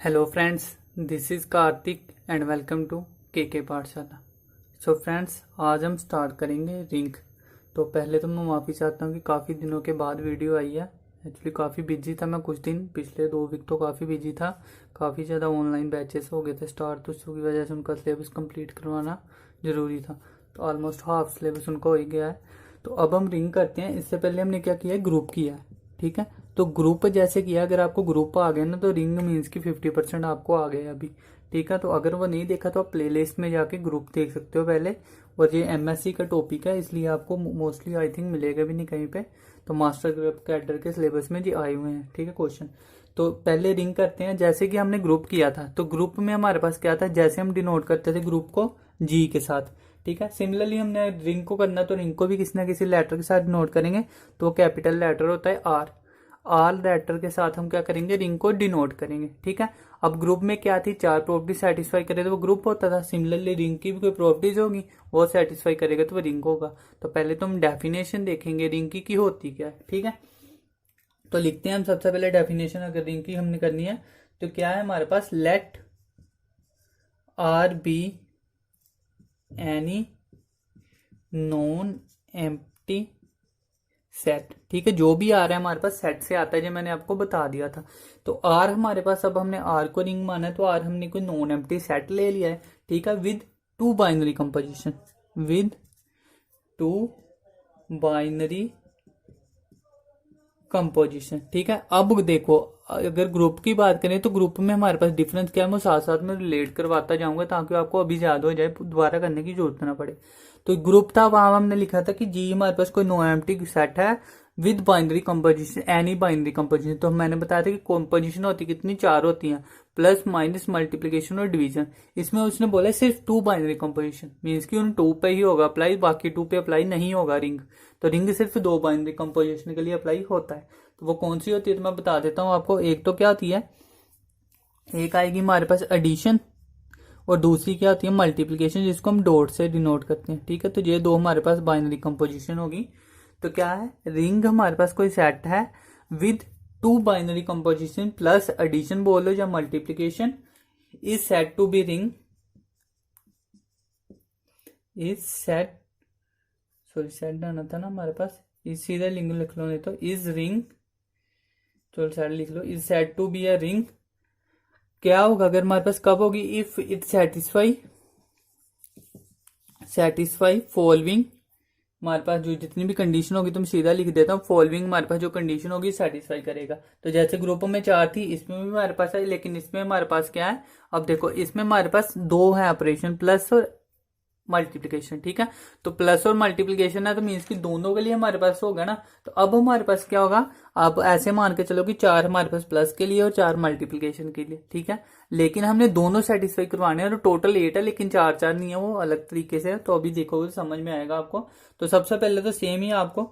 Hello friends, this is Kartik and welcome to K Pathshala. So friends, आज हम start करेंगे ring. तो पहले तो मैं माफ़ी चाहता हूँ कि काफ़ी दिनों के बाद वीडियो आई है। एक्चुअली काफ़ी बिजी था मैं कुछ दिन, पिछले 2 वीक तो काफ़ी बिजी था। काफ़ी ज़्यादा ऑनलाइन बैचेस हो गए थे स्टार्ट, तो उसकी वजह से उनका सिलेबस कंप्लीट करवाना ज़रूरी था। तो ऑलमोस्ट हाफ सिलेबस उनका हो ही गया है। तो अब हम रिंग करते हैं। इससे पहले हमने क्या किया है, ग्रुप किया है। ठीक है, तो ग्रुप जैसे किया, अगर आपको ग्रुप आ गया ना तो रिंग मीन्स की 50% आपको आ गया अभी। ठीक है, तो अगर वो नहीं देखा तो आप प्लेलिस्ट में जाके ग्रुप देख सकते हो पहले। और ये एमएससी का टॉपिक है, इसलिए आपको मोस्टली आई थिंक मिलेगा भी नहीं कहीं पे। तो मास्टर कैडर के सिलेबस में जी आए हुए हैं। ठीक है क्वेश्चन। तो पहले रिंग करते हैं। जैसे कि हमने ग्रुप किया था, तो ग्रुप में हमारे पास क्या था, जैसे हम डिनोट करते थे ग्रुप को जी के साथ। ठीक है, सिमिलरली हमने रिंग को करना, तो रिंग को भी किसी ना किसी लेटर के साथ डिनोट करेंगे। तो कैपिटल लेटर होता है आर। आर लेटर के साथ हम क्या करेंगे, रिंग को डिनोट करेंगे। ठीक है, अब ग्रुप में क्या थी, 4 प्रॉपर्टी सेटिस्फाई करे तो वो ग्रुप होता था। सिमिलरली रिंग की भी कोई प्रॉपर्टीज होगी, वो सेटिस्फाई करेगा तो वो रिंग होगा। तो पहले तो हम डेफिनेशन देखेंगे रिंग की होती क्या है। ठीक है, तो लिखते हैं हम सबसे पहले डेफिनेशन। अगर रिंग की हमने करनी है तो क्या है हमारे पास, let R be any non empty set. ठीक है, जो भी आ रहा है हमारे पास सेट से आता है, जो मैंने आपको बता दिया था। तो आर हमारे पास, अब हमने आर को रिंग माना है तो आर हमने कोई नॉन एम्प्टी सेट ले लिया है। ठीक है, with two binary composition, with two binary composition. ठीक है, अब देखो, अगर ग्रुप की बात करें तो ग्रुप में हमारे पास डिफरेंस क्या है, मैं साथ साथ में रिलेट करवाता जाऊंगा ताकि आपको अभी याद हो जाए, दोबारा करने की जरूरत ना पड़े। तो ग्रुप था, वहां हमने लिखा था कि जी हमारे पास कोई नो एम्प्टी सेट है with binary composition, any binary composition. तो मैंने बताया था कि कंपोजिशन होती कितनी, 4 होती हैं, प्लस माइनस मल्टीप्लीकेशन और डिवीजन। इसमें उसने बोला सिर्फ 2 बाइनरी कंपोजिशन, मीन्स की उन 2 पे ही होगा अप्लाई, बाकी 2 पे अप्लाई नहीं होगा रिंग। तो रिंग सिर्फ 2 बाइनरी कंपोजिशन के लिए अप्लाई होता है। तो वो कौन सी होती है तो मैं बता देता हूँ आपको। एक तो क्या होती है, एक आएगी हमारे पास एडिशन, और दूसरी क्या होती है मल्टीप्लीकेशन, जिसको हम डॉट से डिनोट करते हैं। ठीक है, तो ये 2 हमारे पास बाइनरी कंपोजिशन होगी। तो क्या है, रिंग हमारे पास कोई सेट है with 2 binary composition plus addition बोलो या multiplication, is set to be ring, is set, sorry set आना था ना हमारे पास, इज सीधा लिंग लिख लो, नहीं तो इज रिंग, चलो सेट लिख लो, is set to be a ring. क्या होगा अगर हमारे पास, कब होगी, if it satisfy, satisfy following. हमारे पास जो जितनी भी कंडीशन होगी, तुम सीधा लिख देता हूँ, फॉलोइंग हमारे पास जो कंडीशन होगी सेटिस्फाई करेगा। तो जैसे ग्रुप में 4 थी, इसमें भी हमारे पास है, लेकिन इसमें हमारे पास क्या है, अब देखो इसमें हमारे पास 2 है ऑपरेशन, प्लस और मल्टीप्लीकेशन। ठीक है, तो प्लस और मल्टीप्लीकेशन है तो मीन्स कि दोनों के लिए हमारे पास होगा ना। तो अब हमारे पास क्या होगा, अब ऐसे मान के चलो कि 4 हमारे पास प्लस के लिए और 4 मल्टीप्लीकेशन के लिए। ठीक है, लेकिन हमने दोनों सेटिस्फाई करवाने हैं, तो टोटल 8 है, लेकिन 4 4 नहीं है, वो अलग तरीके से है। तो अभी देखोगे समझ में आएगा आपको। तो सबसे पहले तो सेम ही आपको,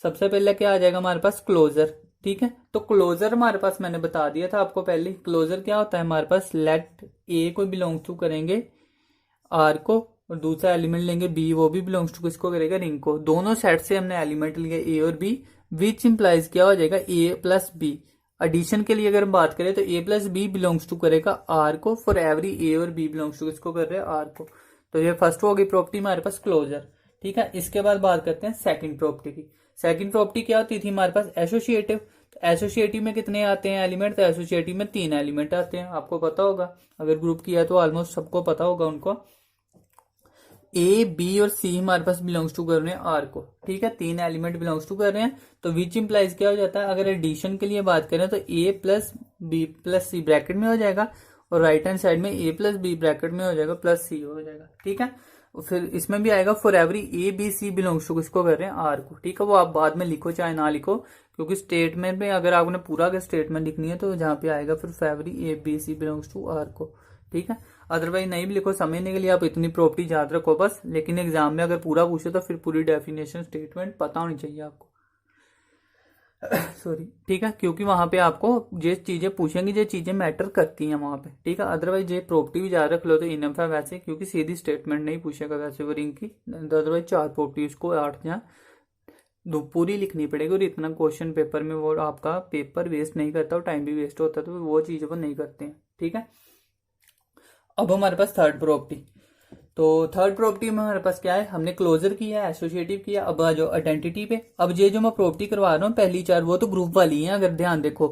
सबसे पहले क्या आ जाएगा हमारे पास, क्लोजर। ठीक है, तो क्लोजर हमारे पास मैंने बता दिया था आपको पहले। क्लोजर क्या होता है हमारे पास, लेट ए को बिलोंग टू करेंगे आर को, और दूसरा एलिमेंट लेंगे बी, वो भी बिलोंग्स टू किसको करेगा, रिंग को। दोनों सेट से हमने एलिमेंट लिए ए और बी, विच इंप्लाइज क्या हो जाएगा, ए प्लस बी। एडिशन के लिए अगर हम बात करें तो A plus B belongs to करेगा आर को, फॉर एवरी ए और बी बिलोंग्स टू किसको कर रहे हैं, आर को। तो ये फर्स्ट होगी प्रॉपर्टी हमारे पास, क्लोजर। ठीक है, इसके बाद बात करते हैं सेकंड प्रॉपर्टी की। सेकंड प्रॉपर्टी क्या होती थी हमारे पास, एसोसिएटिव। तो एसोसिएटिव में कितने आते हैं एलिमेंट, तो एसोसिएटिव में 3 एलिमेंट आते हैं, आपको पता होगा। अगर ग्रुप किया तो ऑलमोस्ट सबको पता होगा उनको। ए बी और सी हमारे पास बिलोंग्स टू कर रहे हैं आर को। ठीक है, 3 एलिमेंट बिलोंग्स टू कर रहे हैं। तो विच इंप्लाइज क्या हो जाता है, अगर एडिशन के लिए बात करें तो A plus B plus C bracket में हो जाएगा, और राइट हैंड साइड में ए प्लस बी ब्रैकेट में हो जाएगा प्लस सी हो जाएगा। ठीक है, फिर इसमें भी आएगा for every A B C belongs to किसको कर रहे हैं, आर को। ठीक है, वो आप बाद में लिखो चाहे ना लिखो, क्योंकि स्टेटमेंट में अगर आपने पूरा अगर स्टेटमेंट लिखनी है तो जहां पे आएगा फिर for every A B C belongs to R को। ठीक है, अदरवाइज नहीं भी लिखो, समझने के लिए आप इतनी प्रॉपर्टी याद रखो बस। लेकिन एग्जाम में अगर पूरा पूछे तो फिर पूरी डेफिनेशन स्टेटमेंट पता होनी चाहिए आपको। सॉरी, ठीक है, क्योंकि वहां पे आपको ये चीजें पूछेंगी, ये चीजें मैटर करती हैं वहां पे। ठीक है, अदरवाइज ये प्रॉपर्टी भी याद रख लो तो इनफ है वैसे, क्योंकि सीधी स्टेटमेंट नहीं पूछेगा वैसे वो रिंग की। अदरवाइज 4 प्रॉपर्टी उसको 8 या पूरी लिखनी पड़ेगी, और इतना क्वेश्चन पेपर में वो आपका पेपर वेस्ट नहीं करता और टाइम भी वेस्ट होता, तो वो चीज़ वो नहीं करते हैं। ठीक है, अब हमारे पास थर्ड प्रॉपर्टी। तो थर्ड प्रॉपर्टी में हमारे पास क्या है, हमने क्लोजर किया, एसोसिएटिव किया। अब आ जाओ आइडेंटिटी पे। अब ये जो मैं प्रॉपर्टी करवा रहा हूँ पहली चार, वो तो ग्रुप वाली है, अगर ध्यान देखो।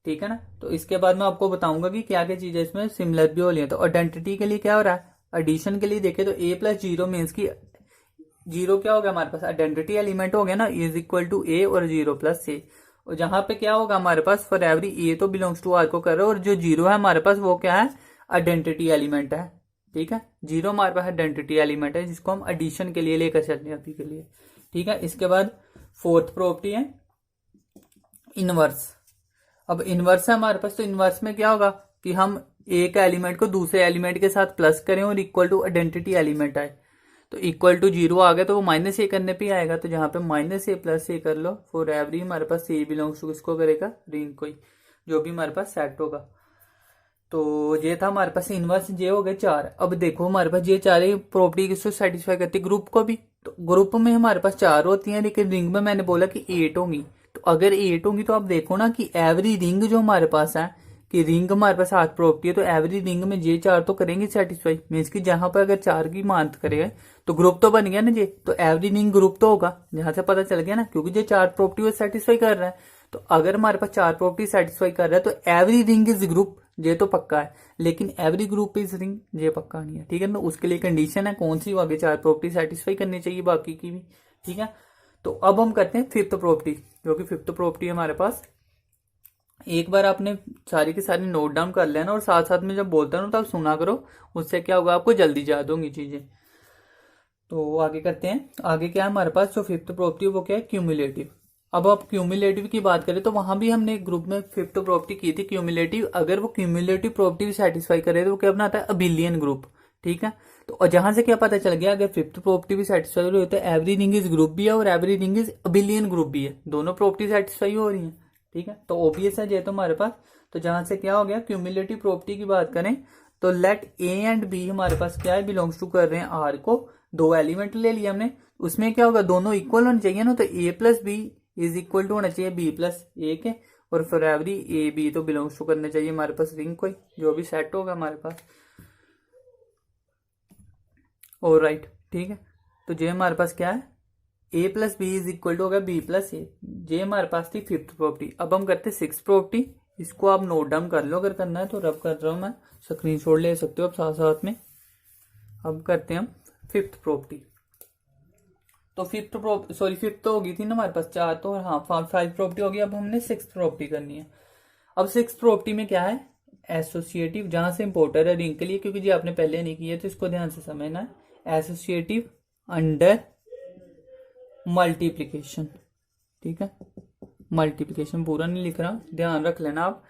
ठीक है ना, तो इसके बाद मैं आपको बताऊंगा कि क्या क्या चीजें इसमें सिमिलर भी हो रही है। तो आइडेंटिटी के लिए क्या हो रहा है, एडिशन के लिए देखे तो a प्लस जीरो मीन्स की जीरो क्या होगा हमारे पास, आइडेंटिटी एलिमेंट हो गया ना, इज इक्वल टू a और जीरो प्लस ए। और जहां पे क्या होगा हमारे पास, फॉर एवरी a तो बिलोंग्स टू r को कर रहे हो, और जो जीरो है हमारे पास वो क्या है, आइडेंटिटी एलिमेंट है। ठीक है, जीरो हमारे पास आइडेंटिटी एलिमेंट है, जिसको हम एडिशन के लिए लेकर चलते हैं अभी के लिए। ठीक है, इसके बाद फोर्थ प्रॉपर्टी है इनवर्स। अब इनवर्स है हमारे पास, तो इनवर्स में क्या होगा कि हम एक एलिमेंट को दूसरे एलिमेंट के साथ प्लस करें और इक्वल टू आइडेंटिटी एलिमेंट आए। तो इक्वल टू जीरो आ गया तो वो माइनस ए करने पे आएगा, तो जहां पे माइनस ए प्लस ए कर लो, फॉर एवरी हमारे पास ए बिलोंग्स टू किसको करेगा, रिंग को ही, जो भी हमारे पास सेट होगा। तो ये था हमारे पास इनवर्स, ये हो गए चार। अब देखो हमारे पास ये चार प्रॉपर्टी किसको सेटिस्फाई करती है, ग्रुप को भी। तो ग्रुप में हमारे पास चार होती हैं, लेकिन रिंग में मैंने बोला कि 8 होंगी। तो अगर 8 होंगी तो आप देखो ना कि एवरी रिंग जो हमारे पास है, कि रिंग हमारे पास 8 प्रॉपर्टी है, तो एवरी रिंग में ये चार तो करेंगे सेटिस्फाई। मीन्स कि जहां पर अगर चार की मान करेगा तो ग्रुप तो बन गया ना ये, तो एवरी रिंग ग्रुप तो होगा, जहां से पता चल गया ना, क्योंकि ये चार प्रॉपर्टी वो सेटिस्फाई कर रहा है। तो अगर हमारे पास चार प्रॉपर्टी सेटिस्फाई कर रहा है तो एवरी रिंग इज ग्रुप, ये तो पक्का है। लेकिन एवरी ग्रुप इज रिंग, ये पक्का नहीं है। ठीक है ना, उसके लिए कंडीशन है कौन सी, आगे चार प्रॉपर्टी सेटिस्फाई करनी चाहिए बाकी की भी। ठीक है, तो अब हम करते हैं फिफ्थ प्रॉपर्टी, जो कि फिफ्थ प्रॉपर्टी हमारे पास। एक बार आपने सारी की सारी नोट डाउन कर लेना, और साथ साथ में जब बोलता हूं तब सुना करो, उससे क्या होगा आपको जल्दी याद होंगी चीजें। तो आगे करते हैं। आगे क्या है हमारे पास, जो फिफ्थ प्रॉपर्टी वो क्या है, क्यूमुलेटिव। अब आप क्यूमुलेटिव की बात करें तो वहां भी हमने ग्रुप में फिफ्थ प्रॉपर्टी की थी क्यूमुलेटिव। अगर वो क्यूमुलेटिव प्रॉपर्टी सेटिस्फाई करे तो वो क्या बनाता है, अबिलियन ग्रुप। ठीक है, तो और जहां से क्या पता चल गया, अगर फिफ्थ प्रॉपर्टी भी सेटिस्फाई हो रही है तो एवरी रिंग इज ग्रुप भी है और every ring is abelian group भी है, दोनों प्रॉपर्टी सेटिस्फाई हो रही है। ठीक है, तो ओबीएस है ये तो हमारे पास। तो जहां से क्या हो गया, क्यूमुलेटिव प्रॉपर्टी की बात करें तो लेट ए एंड बी हमारे पास क्या है, बिलोंग्स टू कर रहे हैं आर को। दो एलिमेंट ले लिया हमने, उसमें क्या होगा, दोनों इक्वल होने चाहिए ना, तो A plus B is equal to होना चाहिए बी प्लस ए के। और फॉर एवरी ए बी तो बिलोंग्स टू करने चाहिए हमारे पास रिंग को ही, जो भी सेट होगा हमारे पास। और राइट, ठीक है, तो जे हमारे पास क्या है, A plus B is equal to होगा बी प्लस ए। जे हमारे पास थी फिफ्थ प्रॉपर्टी। अब हम करते हैं सिक्स प्रॉपर्टी। इसको आप नोट डाउन कर लो, अगर करना है तो रब कर रहा हूं मैं, स्क्रीनशॉट ले सकते हो आप साथ साथ में। अब करते हैं हम फिफ्थ प्रॉपर्टी। तो फिफ्थ तो होगी थी ना हमारे पास, चार तो, हाँ फाइव प्रॉपर्टी होगी। अब हमने सिक्स प्रॉपर्टी करनी है। अब सिक्स प्रॉपर्टी में क्या है, एसोसिएटिव, जहां से इंपोर्टर है रिंग के लिए, क्योंकि जी आपने पहले नहीं किया तो इसको ध्यान से समझना है। Associative under multiplication. ठीक है, मल्टीप्लीकेशन पूरा नहीं लिख रहा, ध्यान रख लेना आप।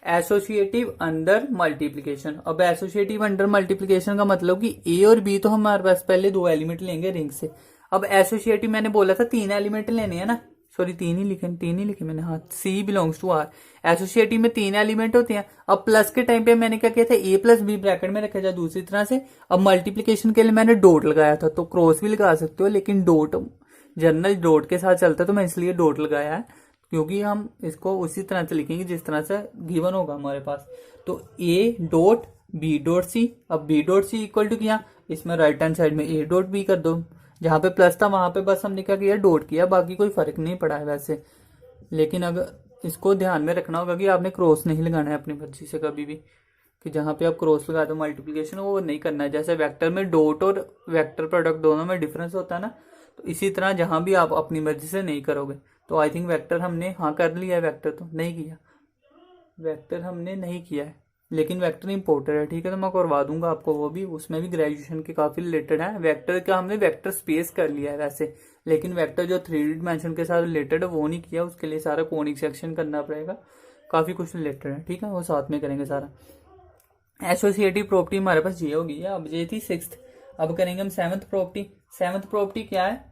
Associative under multiplication. अब एसोसिएटिव अंडर मल्टीप्लीकेशन का मतलब कि ए और बी तो हमारे पास पहले दो एलिमेंट लेंगे रिंग से। अब एसोसिएटिव मैंने बोला था तीन एलिमेंट लेने हैं ना, सॉरी तीन ही लिखे मैंने, हाँ, सी बिलोंग्स टू आर। एसोसिएटिव में तीन एलिमेंट होते हैं। अब प्लस के टाइम पे मैंने क्या किया था, ए प्लस बी ब्रैकेट में रखा जाए दूसरी तरह से। अब मल्टीप्लीकेशन के लिए मैंने डॉट लगाया था, तो क्रॉस भी लगा सकते हो, लेकिन डॉट जनरल डॉट के साथ चलता है, तो मैं इसलिए डॉट लगाया है, क्योंकि हम इसको उसी तरह से लिखेंगे जिस तरह से गिवन होगा हमारे पास। तो A dot B dot C. अब B dot C equal to किया, इसमें राइट हैंड साइड में ए डॉट बी कर दो। जहां पे प्लस था वहां पे बस हमने क्या किया, डॉट किया, बाकी कोई फर्क नहीं पड़ा है वैसे। लेकिन अगर इसको ध्यान में रखना होगा कि आपने क्रॉस नहीं लगाना है अपनी मर्जी से कभी भी, कि जहां पे आप क्रॉस लगा दो मल्टीप्लीकेशन, वो नहीं करना है। जैसे वेक्टर में डॉट और वेक्टर प्रोडक्ट दोनों में डिफरेंस होता है ना, तो इसी तरह जहां भी आप अपनी मर्जी से नहीं करोगे। तो आई थिंक वेक्टर हमने हाँ कर लिया है, वेक्टर तो नहीं किया, वेक्टर हमने नहीं किया है, लेकिन वेक्टर इंपोर्टेड है। ठीक है, तो मैं करवा दूंगा आपको वो भी, उसमें भी ग्रेजुएशन के काफी रिलेटेड है। वेक्टर का हमने वेक्टर स्पेस कर लिया है वैसे, लेकिन वेक्टर जो 3D डिमेंशन के साथ रिलेटेड है वो नहीं किया, उसके लिए सारा कोनिक सेक्शन करना पड़ेगा, काफी कुछ रिलेटेड है। ठीक है, वो साथ में करेंगे सारा। एसोसिएटिव प्रॉपर्टी हमारे पास ये होगी, अब ये थी सिक्स्थ। अब करेंगे हम सेवंथ प्रॉपर्टी। सेवंथ प्रॉपर्टी क्या है,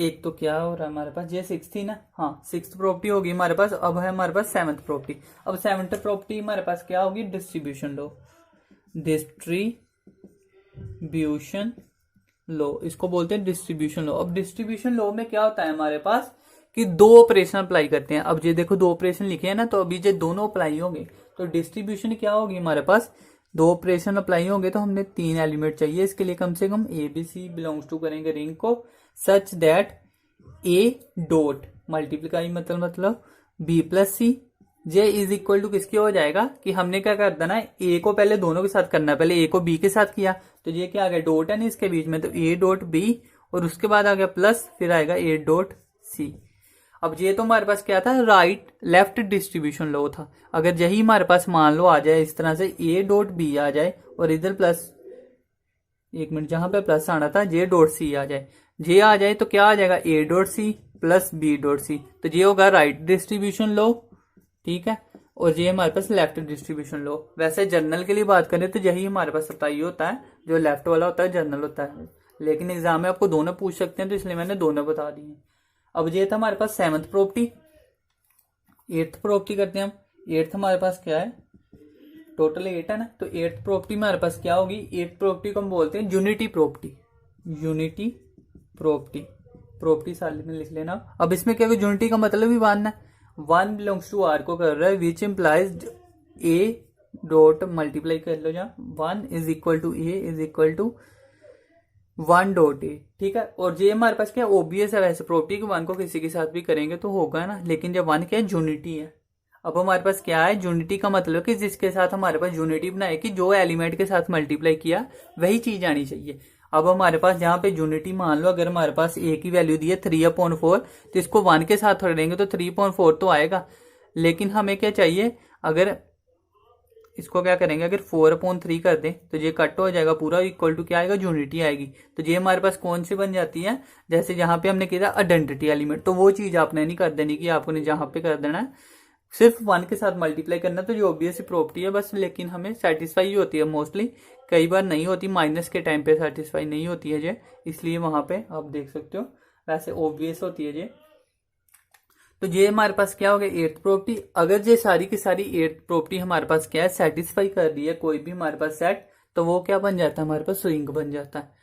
एक तो क्या हो रहा है हमारे पास, ये सिक्स थी ना, हाँ सिक्स प्रॉपर्टी होगी हमारे पास। अब है हमारे पास सेवंथ प्रॉपर्टी। अब सेवंथ प्रॉपर्टी हमारे पास क्या होगी, डिस्ट्रीब्यूशन लो, डिस्ट्रीब्यूशन लॉ, इसको बोलते हैं डिस्ट्रीब्यूशन लॉ। अब डिस्ट्रीब्यूशन लॉ में क्या होता है हमारे पास कि दो ऑपरेशन अप्लाई करते हैं। अब ये देखो दो ऑपरेशन लिखे हैं ना, तो अभी ये दोनों अप्लाई होंगे तो डिस्ट्रीब्यूशन क्या होगी हमारे पास, दो ऑपरेशन अप्लाई होंगे तो हमने 3 एलिमेंट चाहिए इसके लिए कम से कम। A B C belongs to करेंगे रिंग को such that A dot multiply मतलब बी प्लस सी जे इज इक्वल टू किसके हो जाएगा कि हमने क्या कर देना है, ए को पहले दोनों के साथ करना है, पहले ए को बी के साथ किया तो ये क्या आ गया, डॉट है ना इसके बीच में, तो ए डॉट बी और उसके बाद आ गया प्लस, फिर आएगा ए डॉट सी। अब ये तो हमारे पास क्या था, राइट लेफ्ट डिस्ट्रीब्यूशन लॉ था। अगर यही हमारे पास मान लो आ जाए इस तरह से ए डॉट बी आ जाए और इधर प्लस, एक मिनट, जहां पे प्लस आना था जे डॉट सी आ जाए, जे आ जाए तो क्या आ जाएगा, A dot C plus B dot C, तो ये होगा राइट डिस्ट्रीब्यूशन लॉ। ठीक है, और ये हमारे पास लेफ्ट डिस्ट्रीब्यूशन लॉ। वैसे जर्नल के लिए बात करें तो यही हमारे पास अप्लाई होता है, जो लेफ्ट वाला होता है जर्नल होता है, लेकिन एग्जाम में आपको दोनों पूछ सकते हैं तो इसलिए मैंने दोनों बता दिए। अब ये था हमारे पास 7th प्रॉपर्टी। 8th प्रॉपर्टी करते हैं हम। 8th हमारे पास क्या है, टोटल 8 है ना, तो 8th प्रॉपर्टी हमारे पास क्या होगी, 8th प्रॉपर्टी को हम बोलते हैं unity property. Unity property, property साल में लिख लेना। अब इसमें क्या, यूनिटी का मतलब ही वन है, वन बिलोंग्स टू आर को कर रहा है, which implies A dot multiply कर लो जहाँ, one is equal to A is equal to one dot A. ठीक है, और ये हमारे पास क्या ओबीएस है वैसे प्रॉपर्टी कि वन को किसी के साथ भी करेंगे तो होगा ना, लेकिन जब वन क्या है, यूनिटी है। अब हमारे पास क्या है, यूनिटी का मतलब कि जिसके साथ हमारे पास यूनिटी बनाए कि जो एलिमेंट के साथ मल्टीप्लाई किया वही चीज आनी चाहिए। अब हमारे पास जहां पे यूनिटी मान लो अगर हमारे पास ए की वैल्यू दी है 3/4 तो इसको 1 के साथ जोड़ेंगे तो 3/4 तो आएगा, लेकिन हमें क्या चाहिए, अगर इसको क्या करेंगे, अगर 4/3 कर दें तो ये कट हो जाएगा पूरा, इक्वल टू क्या आएगा, यूनिटी आएगी। तो ये हमारे पास कौन सी बन जाती है, जैसे जहां पे हमने किया आइडेंटिटी एलिमेंट, तो वो चीज आपने नहीं कर देनी कि आपने जहां पे कर देना है सिर्फ 1 के साथ मल्टीप्लाई करना, तो जो ऑब्वियस प्रॉपर्टी है बस, लेकिन हमें सेटिस्फाई होती है मोस्टली, कई बार नहीं होती, माइनस के टाइम पे सेटिस्फाई नहीं होती है ये, इसलिए वहां पे आप देख सकते हो, वैसे ऑब्वियस होती है ये। तो ये हमारे पास क्या हो गया 8th प्रॉपर्टी। अगर ये सारी की सारी 8th प्रॉपर्टी हमारे पास क्या है, सेटिस्फाई कर रही है कोई भी हमारे पास सेट, तो वो क्या बन जाता है, हमारे पास रिंग बन जाता है।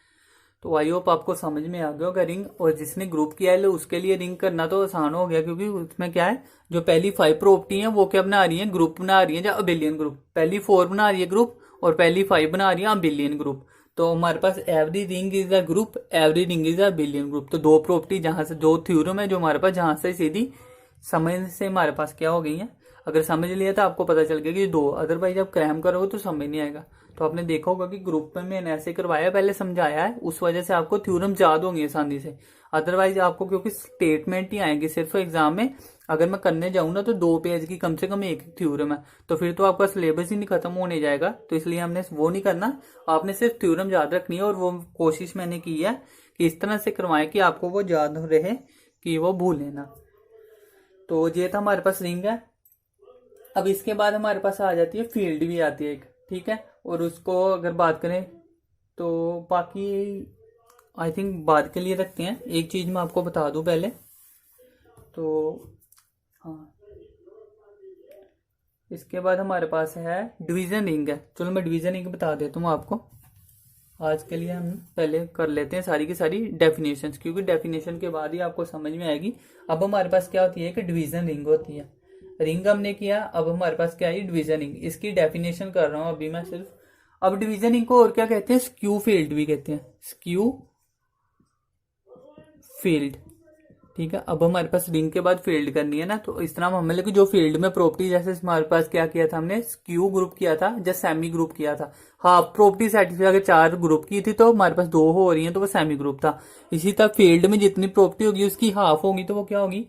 तो आई होप आपको समझ में आ गया होगा रिंग, और जिसने ग्रुप किया है उसके लिए रिंग करना तो आसान हो गया, क्योंकि उसमें क्या है, जो पहली 5 प्रॉपर्टी है वो क्या बना रही है, ग्रुप बना रही है, या अबिलियन ग्रुप, पहली 4 बना रही है ग्रुप और पहली 5 बना रही है अबिलियन ग्रुप। तो हमारे पास every ring is a group, every ring is a abelian group. तो दो प्रॉपर्टी जहां से, दो थ्योरम है जो हमारे पास जहां से सीधी समझ से हमारे पास क्या हो गई है, अगर समझ लिया तो आपको पता चल गया कि दो, अदरवाइज आप क्रैम करोगे तो समझ नहीं आएगा। तो आपने देखा होगा कि ग्रुप में मैंने ऐसे करवाया, पहले समझाया है, उस वजह से आपको थ्योरम याद होंगे आसानी से। अदरवाइज आपको क्योंकि स्टेटमेंट ही आएंगे सिर्फ एग्जाम में, अगर मैं करने जाऊँ ना तो 2 पेज की कम से कम एक थ्योरम है, तो फिर तो आपका सिलेबस ही नहीं खत्म होने जाएगा। तो इसलिए हमने वो नहीं करना, आपने सिर्फ थ्योरम याद रखनी है, और वो कोशिश मैंने की है कि इस तरह से करवाएं कि आपको वो याद रहे कि वो भूले ना। तो ये था हमारे पास रिंग है। अब इसके बाद हमारे पास आ जाती है फील्ड भी आती है एक, ठीक है, और उसको अगर बात करें तो बाकी आई थिंक बाद के लिए रखते हैं। एक चीज मैं आपको बता दूं पहले, तो हाँ, इसके बाद हमारे पास है डिवीजन रिंग है। चलो मैं डिवीजन रिंग बता देता हूँ आपको। आज के लिए हम पहले कर लेते हैं सारी की सारी डेफिनेशंस, क्योंकि डेफिनेशन के बाद ही आपको समझ में आएगी। अब हमारे पास क्या होती है कि डिवीजन रिंग होती है, रिंग हमने किया, अब हमारे पास क्या है डिवीजन रिंग, इसकी डेफिनेशन कर रहा हूं अभी मैं सिर्फ। अब डिवीजन रिंग को और क्या कहते हैं, स्क्यू फील्ड भी कहते हैं, स्क्यू फील्ड। ठीक है, अब हमारे पास रिंग के बाद फील्ड करनी है ना, तो इस तरह हम कि जो फील्ड में प्रॉपर्टी, जैसे हमारे पास क्या किया था हमने, स्क्यू ग्रुप किया था, जैसे सेमी ग्रुप किया था। हाँ, प्रॉपर्टी सेटिस्फाई अगर 4 ग्रुप की थी तो हमारे पास 2 हो रही है तो वो सेमी ग्रुप था। इसी तरह फील्ड में जितनी प्रॉपर्टी होगी उसकी हाफ होगी तो वो क्या होगी,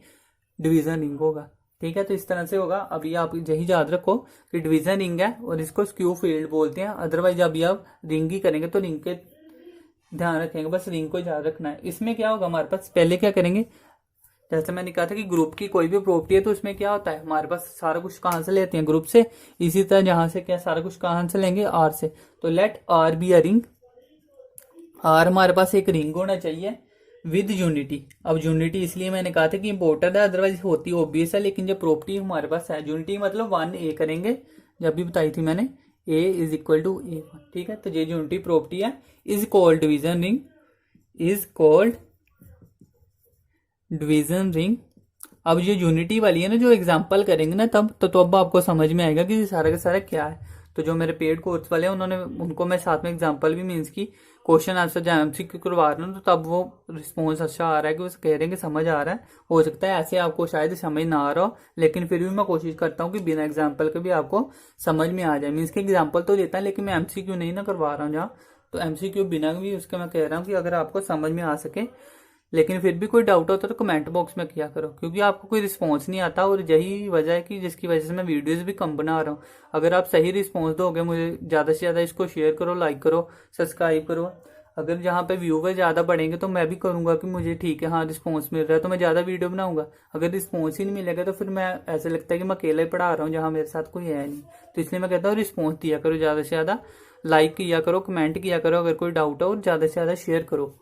डिवीजन रिंग होगा। ठीक है, तो इस तरह से होगा। अभी आप यही याद रखो कि डिवीजन रिंग है और इसको स्क्यू फील्ड बोलते हैं। अदरवाइज अभी आप रिंग ही करेंगे तो रिंग के ध्यान रखेंगे, बस रिंग को याद रखना है। इसमें क्या होगा हमारे पास, पहले क्या करेंगे, जैसे मैंने कहा था कि ग्रुप की कोई भी प्रॉपर्टी है तो उसमें क्या होता है, हमारे पास सारा कुछ कहां से लेते हैं, ग्रुप से। इसी तरह जहां से क्या सारा कुछ कहां से लेंगे, आर से। तो let R be a ring, R हमारे पास एक रिंग होना चाहिए विद यूनिटी। अब यूनिटी इसलिए मैंने कहा था कि इंपॉर्टेंट है, अदरवाइज होती ऑब्वियस है, लेकिन जो प्रॉपर्टी हमारे पास है यूनिटी मतलब 1 a करेंगे, जब भी बताई थी मैंने, a is equal to a। ठीक है, तो ये यूनिटी प्रॉपर्टी है, is called division ring. Is called division ring. अब ये यूनिटी वाली है ना, जो एग्जांपल करेंगे ना तब तो अब आपको समझ में आएगा कि ये सारा का सारा क्या है। तो जो मेरे पेड कोर्स वाले हैं उन्होंने उनको मैं साथ में एग्जांपल भी मीन्स की क्वेश्चन आंसर जब एमसीक्यू करवा रहा हूँ तो तब वो रिस्पॉन्स अच्छा आ रहा है कि वो कह रहे हैं कि समझ आ रहा है। हो सकता है ऐसे आपको शायद समझ ना आ रहा हो, लेकिन फिर भी मैं कोशिश करता हूँ कि बिना एग्जाम्पल के भी आपको समझ में आ जाए। मीन्स के एग्जाम्पल तो देता है लेकिन मैं एमसीक्यू नहीं ना करवा रहा हूँ जहाँ, तो एमसीक्यू बिना भी उसके मैं कह रहा हूँ कि अगर आपको समझ में आ सके। लेकिन फिर भी कोई डाउट होता है तो कमेंट बॉक्स में किया करो, क्योंकि आपको कोई रिस्पॉन्स नहीं आता और यही वजह है कि जिसकी वजह से मैं वीडियोस भी कम बना रहा हूँ। अगर आप सही रिस्पॉन्स दोगे मुझे, ज़्यादा से ज़्यादा इसको शेयर करो, लाइक करो, सब्सक्राइब करो। अगर जहाँ पे व्यूवर ज़्यादा बढ़ेंगे तो मैं भी करूँगा कि मुझे ठीक है हाँ रिस्पॉन्स मिल रहा है तो मैं ज़्यादा वीडियो बनाऊंगा। अगर रिस्पॉन्स ही नहीं मिलेगा तो फिर मैं ऐसे लगता है कि मैं अकेला ही पढ़ा रहा हूँ जहाँ मेरे साथ कोई है नहीं। तो इसलिए मैं कहता हूँ रिस्पॉन्स दिया करो ज़्यादा से ज़्यादा, लाइक किया करो, कमेंट किया करो अगर कोई डाउट हो, और ज़्यादा से ज़्यादा शेयर करो।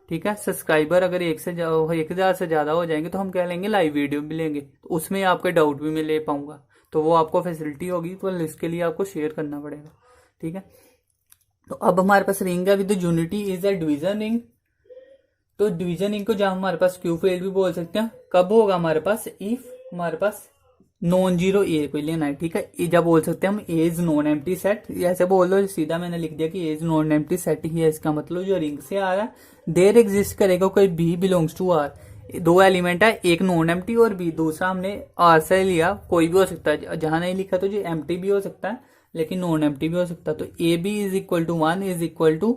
ठीक है, सब्सक्राइबर अगर 1,000 से ज्यादा हो जाएंगे तो हम क्या लेंगे, लाइव वीडियो भी लेंगे, तो उसमें आपके डाउट भी मैं ले पाऊंगा। तो वो आपको फैसिलिटी होगी, तो इसके लिए आपको शेयर करना पड़ेगा। ठीक है, तो अब हमारे पास रिंग है with unity is a division ring. तो डिवीजन रिंग को जहां हमारे पास क्यू फील्ड भी बोल सकते हैं, कब होगा हमारे पास, इफ हमारे पास नॉन जीरो ए कोई लेना है। ठीक है, जब बोल सकते हैं हम ए इज नॉन एम्प्टी सेट, ऐसे बोल दो सीधा, मैंने लिख दिया कि ए इज नॉन एम्प्टी सेट ही है, इसका मतलब जो रिंग से आ रहा है देर एग्जिस्ट करेगा कोई बी बिलोंग्स टू आर। दो एलिमेंट है, एक नॉन एम्प्टी और बी, दूसरा हमने आर से लिया, कोई भी हो सकता है, जहां नहीं लिखा तो जो एम्प्टी भी हो सकता है लेकिन नॉन एम्प्टी भी हो सकता है। तो A B is equal to 1 is equal to,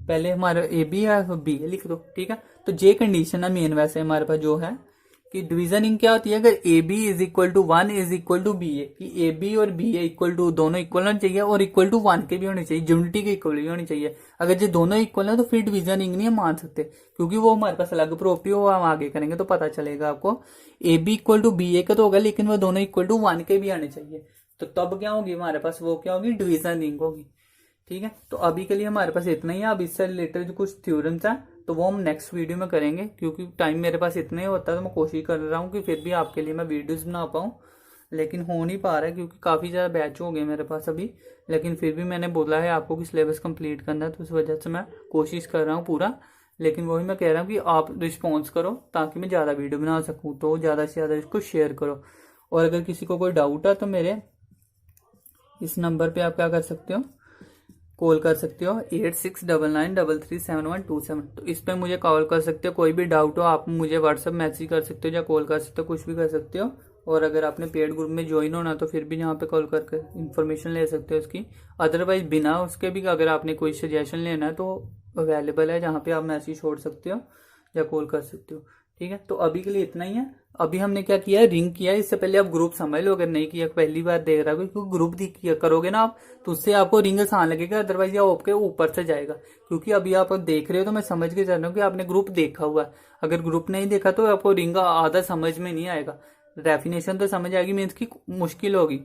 पहले हमारा ए बी है बी लिख दो। ठीक है, तो ये कंडीशन है मेन वैसे हमारे पास जो है कि डिवीजनिंग क्या होती है, अगर A B is equal to 1 is equal to B A, कि ए बी और बी ए इक्वल टू, दोनों इक्वल होने चाहिए और इक्वल टू 1 के भी होने चाहिए, यूनिटी के इक्वल भी होनी चाहिए। अगर ये दोनों इक्वल है तो फिर डिवीजनिंग नहीं मान सकते, क्योंकि वो हमारे पास अलग प्रॉपर्टी हो, हम आगे करेंगे तो पता चलेगा आपको। A B equal to B A का तो होगा लेकिन वो दोनों इक्वल टू 1 के भी आने चाहिए, तो तब क्या होगी हमारे पास, वो क्या होगी, डिवीजनिंग होगी। ठीक है, तो अभी के लिए हमारे पास इतना ही है। अब इससे रिलेटेड जो कुछ थ्योरम्स हैं तो वो हम नेक्स्ट वीडियो में करेंगे, क्योंकि टाइम मेरे पास इतना ही होता है, तो मैं कोशिश कर रहा हूँ कि फिर भी आपके लिए मैं वीडियोस बना पाऊँ, लेकिन हो नहीं पा रहा है क्योंकि काफ़ी ज़्यादा बैच हो गए मेरे पास अभी। लेकिन फिर भी मैंने बोला है आपको कि सिलेबस कंप्लीट करना है, तो उस वजह से मैं कोशिश कर रहा हूँ पूरा। लेकिन वही मैं कह रहा हूँ कि आप रिस्पॉन्स करो ताकि मैं ज़्यादा वीडियो बना सकूँ, तो ज़्यादा से ज़्यादा इसको शेयर करो। और अगर किसी को कोई डाउट है तो मेरे इस नंबर पे आप क्या कर सकते हो, कॉल कर सकते हो, 8699337127। तो इस पे मुझे कॉल कर सकते हो, कोई भी डाउट हो आप मुझे व्हाट्सएप मैसेज कर सकते हो या कॉल कर सकते हो, कुछ भी कर सकते हो। और अगर आपने पेड ग्रुप में ज्वाइन होना तो फिर भी यहाँ पे कॉल करके इन्फॉर्मेशन ले सकते हो उसकी। अदरवाइज बिना उसके भी अगर आपने कोई सजेशन लेना है तो अवेलेबल है, जहाँ पे आप मैसेज छोड़ सकते हो या कॉल कर सकते हो। ठीक है, तो अभी के लिए इतना ही है। अभी हमने क्या किया है, रिंग किया है। इससे पहले आप ग्रुप समझ लो, अगर नहीं किया पहली बार देख रहा हो, क्योंकि ग्रुप किया करोगे ना आप तो उससे आपको रिंग आसान लगेगा, अदरवाइज ये आपके ऊपर से जाएगा। क्योंकि अभी आप देख रहे हो तो मैं समझ के चल रहा हूँ कि आपने ग्रुप देखा हुआ है। अगर ग्रुप नहीं देखा तो आपको रिंग आधा समझ में नहीं आएगा, डेफिनेशन तो समझ आएगी, मीन्स की मुश्किल होगी।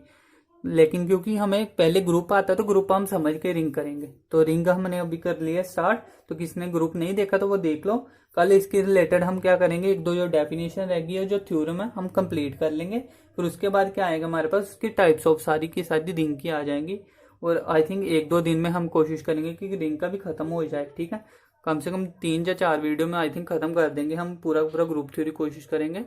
लेकिन क्योंकि हमें पहले ग्रुप आता है तो ग्रुप हम समझ के रिंग करेंगे, तो रिंग हमने अभी कर लिया स्टार्ट। तो किसने ग्रुप नहीं देखा तो वो देख लो। कल इसके रिलेटेड हम क्या करेंगे, एक दो जो डेफिनेशन रहेगी और जो थ्योरम है हम कंप्लीट कर लेंगे। फिर उसके बाद क्या आएगा हमारे पास, उसकी टाइप्स ऑफ सारी की सारी रिंग की आ जाएंगी। और आई थिंक एक दो दिन में हम कोशिश करेंगे कि रिंग का भी खत्म हो जाए। ठीक है, कम से कम 3 या 4 वीडियो में आई थिंक खत्म कर देंगे हम पूरा पूरा ग्रुप थ्योरी, कोशिश करेंगे।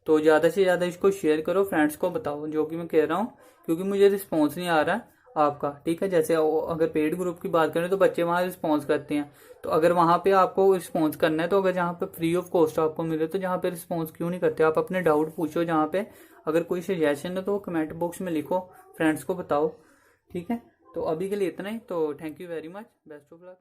तो ज़्यादा से ज़्यादा इसको शेयर करो, फ्रेंड्स को बताओ जो कि मैं कह रहा हूँ, क्योंकि मुझे रिस्पॉन्स नहीं आ रहा है आपका। ठीक है, जैसे अगर पेड ग्रुप की बात करें तो बच्चे वहाँ रिस्पॉन्स करते हैं, तो अगर वहाँ पे आपको रिस्पॉन्स करना है तो अगर जहाँ पे फ्री ऑफ कॉस्ट आपको मिले तो जहाँ पे रिस्पॉन्स क्यों नहीं करते, आप अपने डाउट पूछो जहाँ पे। अगर कोई सजेशन है तो वो कमेंट बॉक्स में लिखो, फ्रेंड्स को बताओ। ठीक है, तो अभी के लिए इतना ही। तो thank you very much, best of luck.